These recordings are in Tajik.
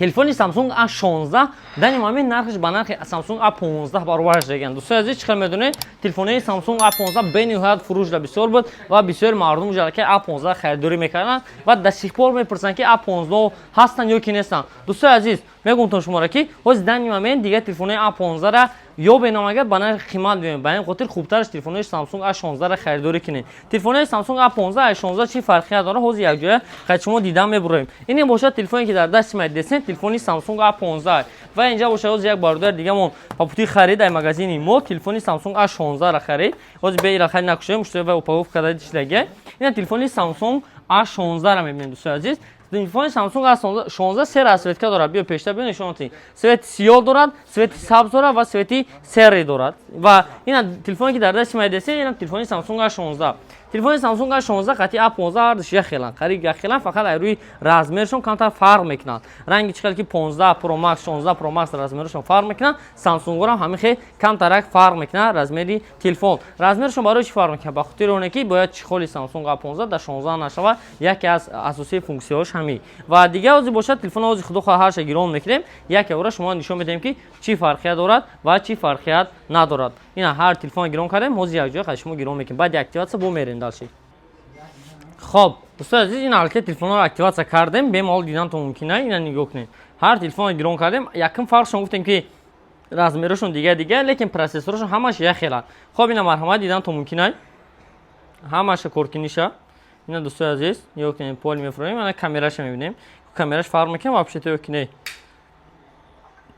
телефони Samsung A16 дар ин момент нархш ба нархи Samsung A15 баробар шудаганд. Дӯстон азиз, чӣ хел медонед? Телефони Samsung A15 бениҳоят фурӯшда бисёр буд ва бисёри мардум ҷара ки A15 харидорӣ мекарданд ва до сих пор мепурсанд ки A15 ҳастанд ё ки нестанд. Дӯстон азиз, мегӯмтон шуморо ки ҳозир дар ин момент дигар телефони A15 ра ё беномагар ба нархи қимат биёрем. Ба ин хотир хубтараш телефони Samsung A16 ра харидорӣ кинед. Телефони Samsung A15 A16 чӣ фарқият дорад? Ҳозир якҷоя қад шумо дидан мебурем. Ин бошад телефоне ки дар дасти ма десен, телефони Samsung A15 ва инҷа бошад ҳозир як бародар дигамон папутӣ харид дар магазини мо телефони Samsung A16 ра харид. Ҳозир беира харид накушем, муштари ва упаковка карда дишлага. Ин телефони Samsung A16 ра мебинед дӯстон азиз. Телефони Samsung A16 се расветка дорад. Биё пештар биё нишон дидем. Свети сиёҳ дорад, свети сабз дорад ва свети серри дорад. Ва ин телефоне ки дар дасти ма десен, ин телефони Samsung A16. Телефони Samsung A16 қати A15 ҳардуш яхеланд. Қариб яхеланд, фақат аз рӯи размершон камтар фарқ мекунанд. Ранги чӣ хел ки 15 Pro Max, 16 Pro Max размершон фарқ мекунанд. Samsung ҳам ҳамин хел камтарак фарқ мекунад размери телефон. Размершон барои чӣ фарқ мекунад? Ба хотири оне ки бояд чихоли Samsung A15 дар 16 нашавад. Яке аз асосии функсияҳош ҳамин. Ва дигар ҳозир бошад телефон ҳозир худо хоҳад ҳар шай гирон мекунем. Яке бора шумо нишон медиҳем ки чӣ фарқият дорад ва чӣ фарқият надорад. Ина ҳар телефон гирон кардем, ҳозир якҷоя қад шумо гирон мекунем. Баъди активатсия бо мерем далши. Хоб, дӯстон азиз, ин алки телефонро активатсия кардем, бемалол дидантон мумкин аст. Ина нигоҳ кунед. Ҳар телефон гирон кардем, якм фарқшон гуфтем ки размерашон дига, лекин процессорашон ҳамаш яхеланд. Хоб, ина марҳамат дидантон мумкин аст. Ҳамаша коркиниша. Ина дӯстон азиз, нигоҳ кунед, поли мефурмем, ана камераша мебинем. Камераш фарқ мекунад, вообще-то ё ки не.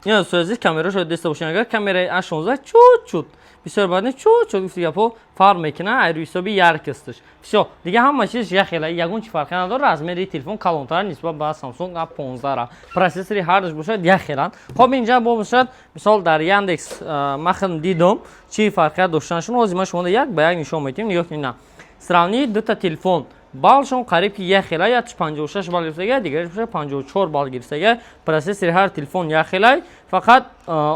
Ина дӯстон азиз, камерашо деста бошен, агар камераи A16 чут-чут бисёр бад не чут-чут гуфти гапо фарқ мекунад, ай рӯи ҳисоби яркисташ. Всё, дига ҳама чиз яхела, ягон чи фарқи надорад. Размери телефон калонтар нисбат ба Samsung A15 ра. Процессори ҳардуш бошад яхеланд. Хоб, инҷа бошад, мисол дар Яндекс ман дидум чӣ фарқият доштанашон. Ҳозир ма шумо як ба як нишон медиҳем. Нигоҳ кунед. Сравнии дута телефон балшон қариб ки яхела, якш 56 бал гирифтага, дигараш 54 бал гирифтага. Процессори ҳар телефон яхела, фақат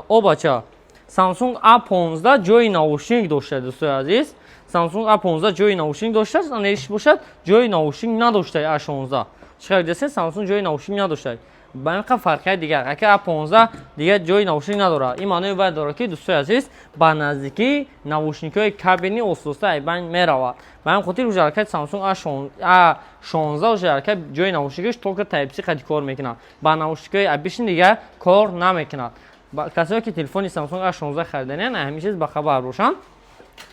обача Samsung A15 ҷои наушник дошта, дӯстои азиз. Samsung A15 ҷои наушник дошта, анеш бошад ҷои наушник надошта A16. Чӣ хел десен? Samsung ҷои наушник надошта. Ба ин қадр фарқият дигар. Аки A15 дигар ҷои наушник надорад. Ин маънои бояд дорад ки дӯстои азиз, ба наздикии наушникҳои кабини ососта айбан меравад. Ба ин хотир уҷа ҳаракат Samsung A16 уҷа ҳаракат ҷои наушникаш толка Type-C қади кор мекунад. Ба наушникҳои обични дигар кор намекунад. Касое ки телефони Samsung A16 хариданиянд, ҳамин чиз ба хабар бошанд.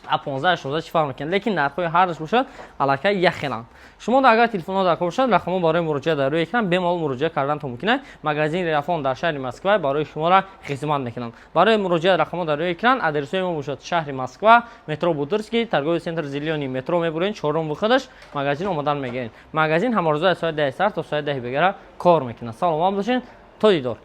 A15 A16 чӣ фарқ мекунад, лекин нархҳои ҳардуш бошад аллакай яхеланд. Шумо агар телефонҳо дар кор бошад, рақамҳо барои муроҷиат дар рӯи экран бемалол муроҷиат кардантон мумкин аст. Магазини Рафон дар шаҳри Москва барои шуморо хизмат мекунанд. Барои муроҷиат рақамҳо дар рӯи экран, адресҳои мо бошад шаҳри Москва, метро Будырский, торговый центр Зеленый, метро мебуред, чорум выходаш, магазин омадан мегиред. Магазин ҳамарӯза аз соати 10 сар то соати 10 бегара кор мекунад. Саломат бошед, то дидор.